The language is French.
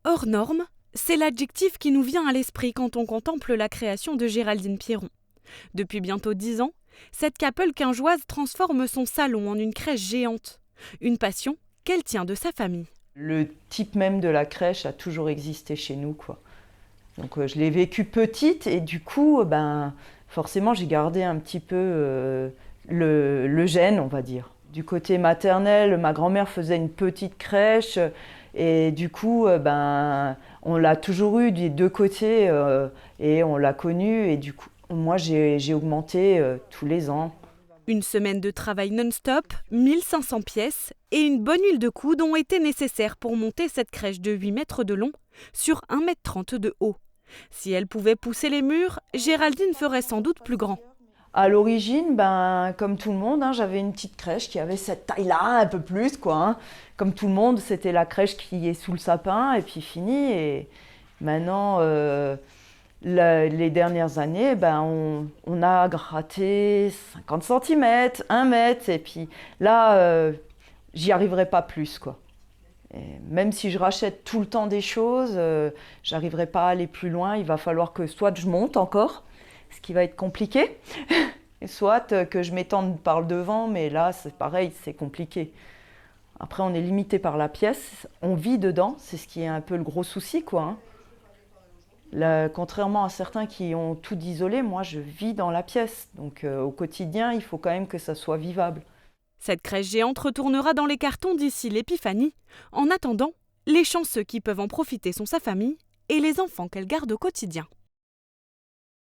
Hors norme, c'est l'adjectif qui nous vient à l'esprit quand on contemple la création de Géraldine Pierron. Depuis bientôt 10 ans, cette Capelle-Quingeoise transforme son salon en une crèche géante. Une passion qu'elle tient de sa famille. Le type même de la crèche a toujours existé chez nous, quoi. Donc je l'ai vécu petite et du coup, forcément, j'ai gardé un petit peu le gène, on va dire. Du côté maternel, ma grand-mère faisait une petite crèche et du coup, on l'a toujours eu des deux côtés et on l'a connue et du coup, moi, j'ai augmenté tous les ans. Une semaine de travail non-stop, 1500 pièces et une bonne huile de coude ont été nécessaires pour monter cette crèche de 8 mètres de long sur 1,30 m de haut. Si elle pouvait pousser les murs, Géraldine ferait sans doute plus grand. À l'origine, comme tout le monde, j'avais une petite crèche qui avait cette taille-là, un peu plus, quoi. Comme tout le monde, c'était la crèche qui est sous le sapin et puis fini. Et maintenant, les dernières années, on a gratté 50 cm, 1 mètre. Et puis là, j'y arriverai pas plus, quoi. Et même si je rachète tout le temps des choses, j'arriverai pas à aller plus loin. Il va falloir que soit je monte encore, ce qui va être compliqué, soit que je m'étende par le devant, mais là c'est pareil, c'est compliqué. Après on est limité par la pièce, on vit dedans, c'est ce qui est un peu le gros souci, quoi. Là, contrairement à certains qui ont tout isolé, moi je vis dans la pièce, donc au quotidien il faut quand même que ça soit vivable. Cette crèche géante retournera dans les cartons d'ici l'épiphanie. En attendant, les chanceux qui peuvent en profiter sont sa famille et les enfants qu'elle garde au quotidien.